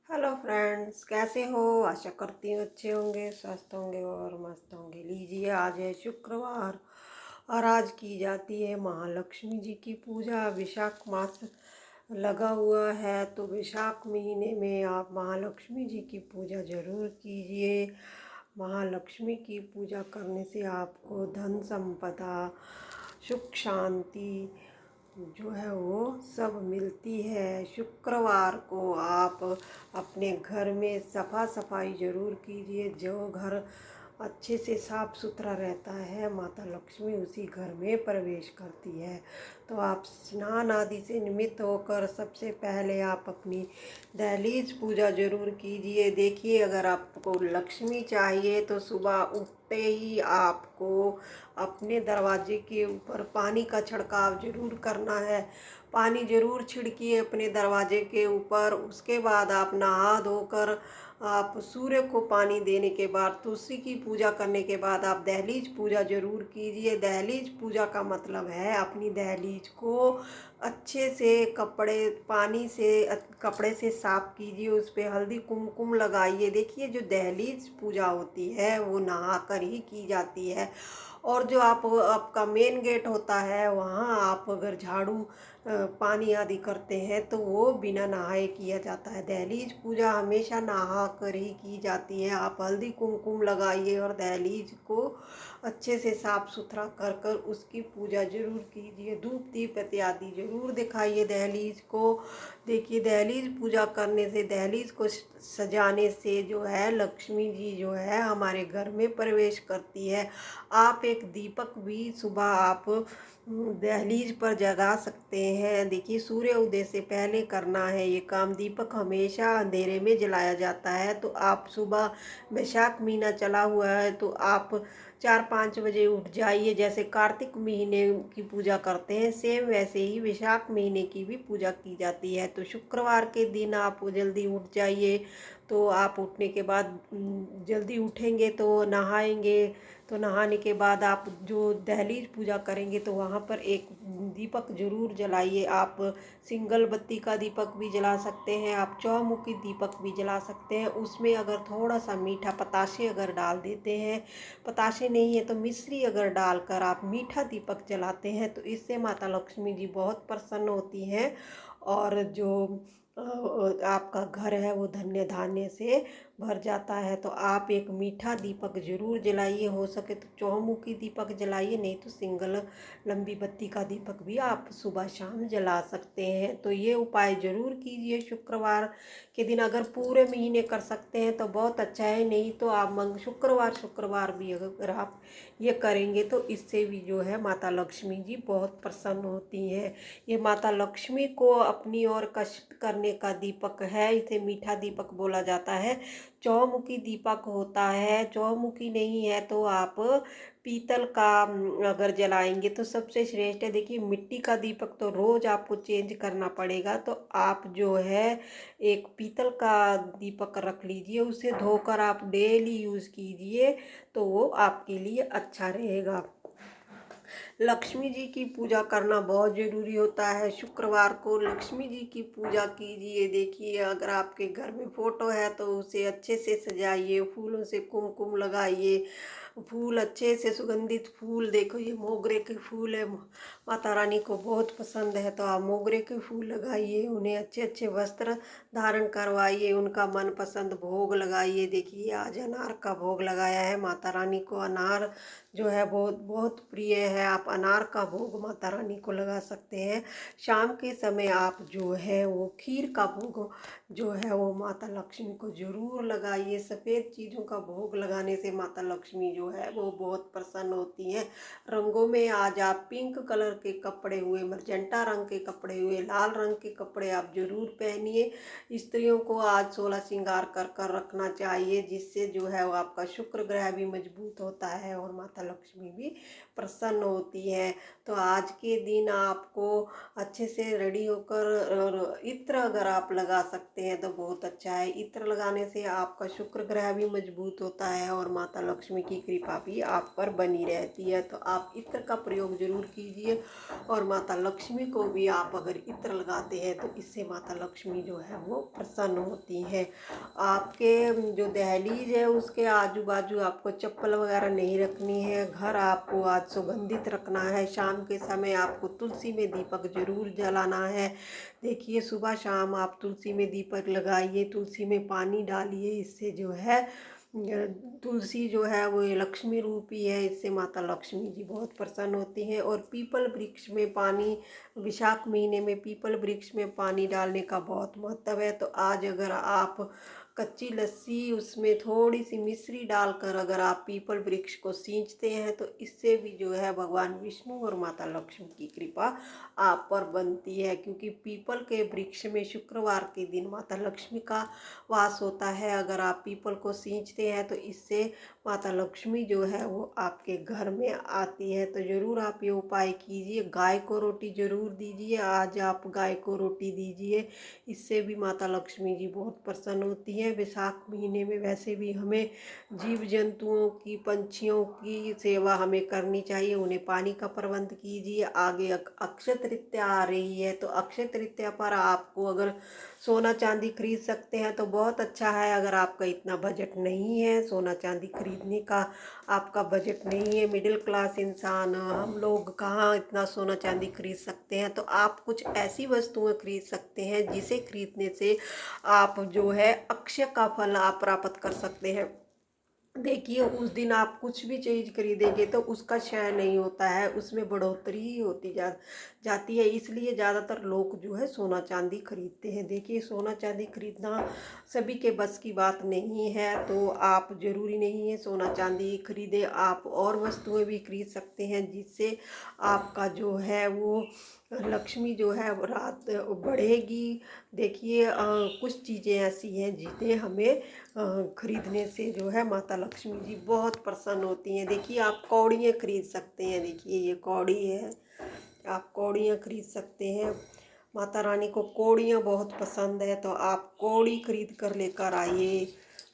Hello friends, कैसे हो? आशा करती हूँ अच्छे होंगे, स्वस्थ होंगे और मस्त होंगे। लीजिए, आज है शुक्रवार और आज की जाती है महालक्ष्मी जी की पूजा। विशाख मास लगा हुआ है, तो विशाख महीने में आप महालक्ष्मी जी की पूजा ज़रूर कीजिए। महालक्ष्मी की पूजा करने से आपको धन संपदा, सुख शांति जो है वो सब मिलती है। शुक्रवार को आप अपने घर में सफाई ज़रूर कीजिए। जो घर अच्छे से साफ सुथरा रहता है, माता लक्ष्मी उसी घर में प्रवेश करती है। तो आप स्नान आदि से निमित्त होकर सबसे पहले आप अपनी दहलीज पूजा ज़रूर कीजिए। देखिए, अगर आपको लक्ष्मी चाहिए तो सुबह उठते ही आपको अपने दरवाजे के ऊपर पानी का छिड़काव ज़रूर करना है। पानी ज़रूर छिड़किए अपने दरवाजे के ऊपर। उसके बाद आप नहा धोकर आप सूर्य को पानी देने के बाद, तुलसी की पूजा करने के बाद आप दहलीज पूजा ज़रूर कीजिए। दहलीज पूजा का मतलब है अपनी दहलीज को अच्छे से कपड़े से साफ कीजिए। उस पर हल्दी कुमकुम लगाइए। देखिए, जो दहलीज पूजा होती है वो नहा कर ही की जाती है। और जो आपका मेन गेट होता है, वहाँ आप अगर झाड़ू पानी आदि करते हैं तो वो बिना नहाए किया जाता है। दहलीज पूजा हमेशा नहा कर ही की जाती है। आप हल्दी कुमकुम लगाइए और दहलीज को अच्छे से साफ सुथरा कर कर उसकी पूजा जरूर कीजिए। धूप दीप इत्यादि जरूर दिखाइए दहलीज को। देखिए, दहलीज पूजा करने से, दहलीज को सजाने से जो है लक्ष्मी जी जो है हमारे घर में प्रवेश करती है। आप एक दीपक भी सुबह आप दहलीज पर जगा सकते हैं। देखिए, सूर्य उदय से पहले करना है ये काम। दीपक हमेशा अंधेरे में जलाया जाता है। तो आप सुबह, वैशाख महीना चला हुआ है तो आप 4-5 बजे उठ जाइए। जैसे कार्तिक महीने की पूजा करते हैं, सेम वैसे ही विशाख महीने की भी पूजा की जाती है। तो शुक्रवार के दिन आप जल्दी उठ जाइए। तो आप उठने के बाद जल्दी उठेंगे तो नहाएंगे। तो नहाने के बाद आप जो दहलीज पूजा करेंगे तो वहाँ पर एक दीपक जरूर जलाइए। आप सिंगल बत्ती का दीपक भी जला सकते हैं, आप चौमुखी दीपक भी जला सकते हैं। उसमें अगर थोड़ा सा मीठा पताशे अगर डाल देते हैं, पताशे नहीं है तो मिश्री अगर डालकर आप मीठा दीपक जलाते हैं तो इससे माता लक्ष्मी जी बहुत प्रसन्न होती हैं। और जो आपका घर है वो धन्य धान्य से भर जाता है। तो आप एक मीठा दीपक जरूर जलाइए। हो सके तो चौमुखी दीपक जलाइए, नहीं तो सिंगल लंबी बत्ती का दीपक भी आप सुबह शाम जला सकते हैं। तो ये उपाय जरूर कीजिए शुक्रवार के दिन। अगर पूरे महीने कर सकते हैं तो बहुत अच्छा है, नहीं तो आप शुक्रवार भी अगर आप ये करेंगे तो इससे भी जो है माता लक्ष्मी जी बहुत प्रसन्न होती हैं। ये माता लक्ष्मी को अपनी ओर कष्ट करने का दीपक है, इसे मीठा दीपक बोला जाता है। चौमुखी दीपक होता है, चौमुखी नहीं है तो आप पीतल का अगर जलाएंगे तो सबसे श्रेष्ठ है। देखिए, मिट्टी का दीपक तो रोज आपको चेंज करना पड़ेगा। तो आप जो है एक पीतल का दीपक रख लीजिए, उसे धोकर आप डेली यूज़ कीजिए तो वो आपके लिए अच्छा रहेगा। लक्ष्मी जी की पूजा करना बहुत ज़रूरी होता है। शुक्रवार को लक्ष्मी जी की पूजा कीजिए। देखिए, अगर आपके घर में फ़ोटो है तो उसे अच्छे से सजाइए, फूलों से कुमकुम लगाइए। फूल अच्छे से सुगंधित फूल, देखो ये मोगरे के फूल है, माता रानी को बहुत पसंद है। तो आप मोगरे के फूल लगाइए, उन्हें अच्छे अच्छे वस्त्र धारण करवाइए, उनका मनपसंद भोग लगाइए। देखिए, आज अनार का भोग लगाया है। माता रानी को अनार जो है बहुत बहुत प्रिय है। आप अनार का भोग माता रानी को लगा सकते हैं। शाम के समय आप जो है वो खीर का भोग जो है वो माता लक्ष्मी को जरूर लगाइए। सफ़ेद चीज़ों का भोग लगाने से माता लक्ष्मी जो है वो बहुत प्रसन्न होती हैं। रंगों में आज आप पिंक कलर के कपड़े हुए, मर्जेंटा रंग के कपड़े हुए, लाल रंग के कपड़े आप जरूर पहनिए। स्त्रियों को आज 16 श्रृंगार कर कर रखना चाहिए, जिससे जो है वो आपका शुक्र ग्रह भी मजबूत होता है और माता लक्ष्मी भी प्रसन्न होती है। तो आज के दिन आपको अच्छे से रेडी होकर और इत्र अगर आप लगा सकते हैं तो बहुत अच्छा है। इत्र लगाने से आपका शुक्र ग्रह भी मजबूत होता है और माता लक्ष्मी की कृपा भी आप पर बनी रहती है। तो आप इत्र का प्रयोग जरूर कीजिए, और माता लक्ष्मी को भी आप अगर इत्र लगाते हैं तो इससे माता लक्ष्मी जो है वो प्रसन्न होती है। आपके जो दहलीज है उसके आजू बाजू आपको चप्पल वगैरह नहीं रखनी है। घर आपको आज सुगंधित रखना है। शाम के समय आपको तुलसी में दीपक जरूर जलाना है। देखिए, सुबह शाम आप तुलसी में दीपक लगाइए, तुलसी में पानी डालिए। इससे जो है तुलसी जो है वो लक्ष्मी रूपी है, इससे माता लक्ष्मी जी बहुत प्रसन्न होती हैं। और पीपल वृक्ष में पानी, विशाख महीने में पीपल वृक्ष में पानी डालने का बहुत महत्व है। तो आज अगर आप कच्ची लस्सी उसमें थोड़ी सी मिश्री डालकर अगर आप पीपल वृक्ष को सींचते हैं तो इससे भी जो है भगवान विष्णु और माता लक्ष्मी की कृपा आप पर बनती है। क्योंकि पीपल के वृक्ष में शुक्रवार के दिन माता लक्ष्मी का वास होता है। अगर आप पीपल को सींचते हैं तो इससे माता लक्ष्मी जो है वो आपके घर में आती है। तो ज़रूर आप ये उपाय कीजिए। गाय को रोटी ज़रूर दीजिए। आज आप गाय को रोटी दीजिए, इससे भी माता लक्ष्मी जी बहुत प्रसन्न होती है। वैशाख महीने में वैसे भी हमें जीव जंतुओं की, पंछियों की सेवा हमें करनी चाहिए। उन्हें पानी का प्रबंध कीजिए। आगे अक्षय तृतीया आ रही है, तो अक्षय तृतीया पर आपको अगर सोना चांदी खरीद सकते हैं तो बहुत अच्छा है। अगर आपका इतना बजट नहीं है, सोना चांदी खरीदने का आपका बजट नहीं है, मिडिल क्लास इंसान हम लोग कहाँ इतना सोना चांदी खरीद सकते हैं, तो आप कुछ ऐसी वस्तुएं खरीद सकते हैं जिसे खरीदने से आप जो है अक्षय का फल आप प्राप्त कर सकते हैं। देखिए, उस दिन आप कुछ भी चीज़ खरीदेंगे तो उसका क्षय नहीं होता है, उसमें बढ़ोतरी ही होती जाती है। इसलिए ज़्यादातर लोग जो है सोना चांदी खरीदते हैं। देखिए, सोना चांदी खरीदना सभी के बस की बात नहीं है, तो आप ज़रूरी नहीं है सोना चांदी खरीदे, आप और वस्तुएं भी खरीद सकते हैं जिससे आपका जो है वो लक्ष्मी जो है वो रात बढ़ेगी। देखिए, कुछ चीज़ें ऐसी हैं जिन्हें हमें खरीदने से जो है माता लक्ष्मी जी बहुत प्रसन्न होती हैं। देखिए, आप कौड़ियाँ खरीद सकते हैं। देखिए, ये कौड़ी है, आप कौड़ियाँ खरीद सकते हैं। माता रानी को कौड़ियाँ बहुत पसंद है, तो आप कौड़ी खरीद कर लेकर आइए।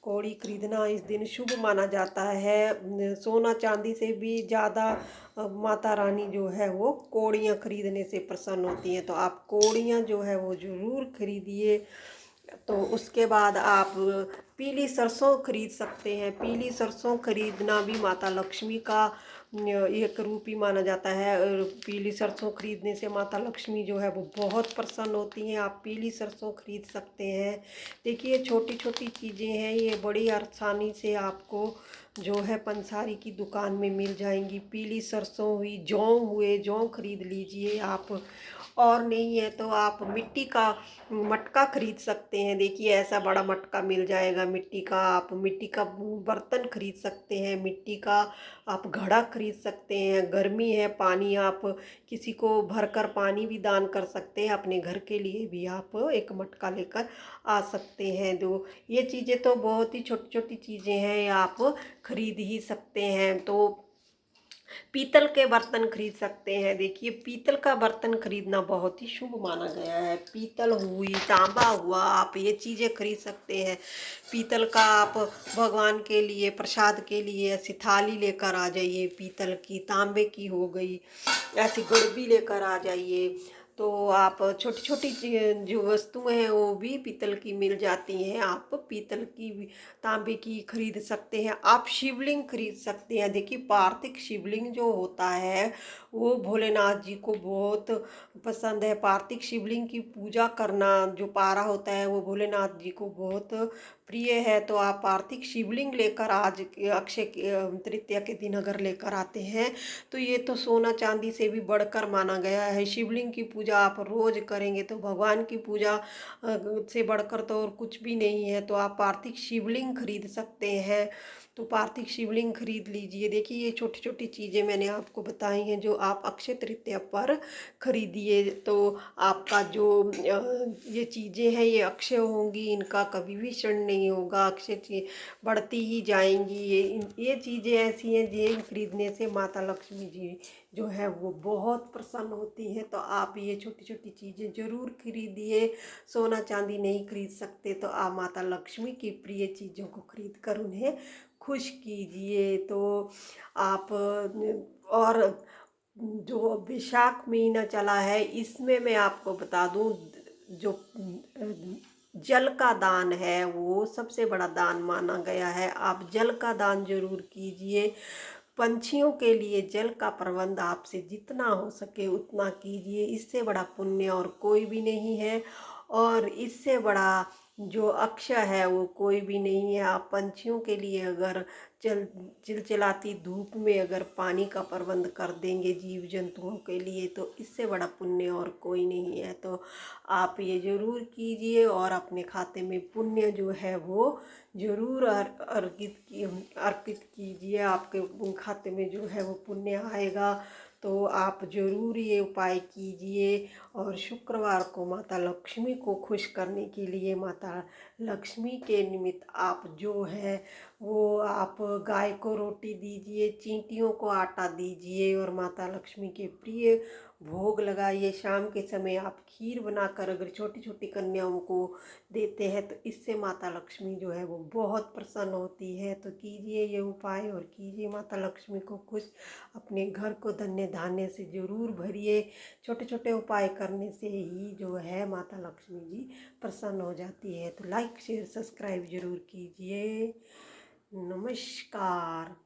कौड़ी खरीदना इस दिन शुभ माना जाता है। सोना चांदी से भी ज़्यादा माता रानी जो है वो कौड़ियाँ खरीदने से प्रसन्न होती हैं। तो आप कौड़ियाँ जो है वो ज़रूर खरीदिए। तो उसके बाद आप पीली सरसों खरीद सकते हैं। पीली सरसों खरीदना भी माता लक्ष्मी का एक रूप ही माना जाता है। और पीली सरसों खरीदने से माता लक्ष्मी जो है वो बहुत प्रसन्न होती हैं। आप पीली सरसों खरीद सकते हैं। देखिए, छोटी छोटी चीज़ें हैं, ये बड़ी आसानी से आपको जो है पंसारी की दुकान में मिल जाएंगी। पीली सरसों हुई, जौं हुए, जौं खरीद लीजिए आप। और नहीं है तो आप मिट्टी का मटका खरीद सकते हैं। देखिए, ऐसा बड़ा मटका मिल जाएगा मिट्टी का। आप मिट्टी का बर्तन खरीद सकते हैं, मिट्टी का आप घड़ा खरीद सकते हैं। गर्मी है, पानी आप किसी को भरकर पानी भी दान कर सकते हैं। अपने घर के लिए भी आप एक मटका लेकर आ सकते हैं। तो ये चीज़ें तो बहुत ही छोटी छोटी चीज़ें हैं, ये आप खरीद ही सकते हैं। तो पीतल के बर्तन खरीद सकते हैं। देखिए, पीतल का बर्तन खरीदना बहुत ही शुभ माना गया है। पीतल हुई, तांबा हुआ, आप ये चीज़ें खरीद सकते हैं। पीतल का आप भगवान के लिए, प्रसाद के लिए ऐसी थाली लेकर आ जाइए पीतल की। तांबे की हो गई, ऐसी गड़बी लेकर आ जाइए। तो आप छोटी छोटी जो वस्तुएं हैं वो भी पीतल की मिल जाती हैं। आप पीतल की भी, तांबे की खरीद सकते हैं। आप शिवलिंग खरीद सकते हैं। देखिए, पार्थिव शिवलिंग जो होता है वो भोलेनाथ जी को बहुत पसंद है। पार्थिव शिवलिंग की पूजा करना, जो पारा होता है वो भोलेनाथ जी को बहुत प्रिय है। तो आप पार्थिव शिवलिंग लेकर आज अक्षय तृतीया के दिन अगर लेकर आते हैं तो ये तो सोना चांदी से भी बढ़कर माना गया है। शिवलिंग की पूजा आप रोज करेंगे तो भगवान की पूजा से बढ़कर तो और कुछ भी नहीं है। तो आप पार्थिव शिवलिंग खरीद सकते हैं। तो पार्थिव शिवलिंग खरीद लीजिए। देखिए, ये छोटी छोटी चीज़ें मैंने आपको बताई हैं जो आप अक्षय तृतीया पर खरीदिए, तो आपका जो ये चीज़ें हैं ये अक्षय होंगी, इनका कभी भी क्षण नहीं होगा, अक्षय बढ़ती ही जाएंगी। ये चीज़ें ऐसी हैं जिन्हें खरीदने से माता लक्ष्मी जी जो है वो बहुत प्रसन्न होती हैं। तो आप ये छोटी छोटी चीज़ें ज़रूर खरीदिए। सोना चांदी नहीं खरीद सकते तो आप माता लक्ष्मी की प्रिय चीज़ों को खरीद कर उन्हें खुश कीजिए। तो आप और जो वैशाख महीना चला है इसमें मैं आपको बता दूं, जो जल का दान है वो सबसे बड़ा दान माना गया है। आप जल का दान जरूर कीजिए। पंछियों के लिए जल का प्रबंध आपसे जितना हो सके उतना कीजिए। इससे बड़ा पुण्य और कोई भी नहीं है, और इससे बड़ा जो अक्षय है वो कोई भी नहीं है। आप पंछियों के लिए अगर चल चिलचिलाती धूप में अगर पानी का प्रबंध कर देंगे जीव जंतुओं के लिए, तो इससे बड़ा पुण्य और कोई नहीं है। तो आप ये जरूर कीजिए और अपने खाते में पुण्य जो है वो जरूर अर्पित कीजिए। आपके खाते में जो है वो पुण्य आएगा। तो आप जरूर ये उपाय कीजिए। और शुक्रवार को माता लक्ष्मी को खुश करने के लिए, माता लक्ष्मी के निमित्त आप जो है वो आप गाय को रोटी दीजिए, चींटियों को आटा दीजिए और माता लक्ष्मी के प्रिय भोग लगाइए। शाम के समय आप खीर बनाकर अगर छोटी छोटी कन्याओं को देते हैं तो इससे माता लक्ष्मी जो है वो बहुत प्रसन्न होती है। तो कीजिए ये उपाय और कीजिए माता लक्ष्मी को खुश। अपने घर को धन्य धान्य से जरूर भरिए। छोटे छोटे उपाय करने से ही जो है माता लक्ष्मी जी प्रसन्न हो जाती है। तो लाइक शेयर सब्सक्राइब जरूर कीजिए। नमस्कार।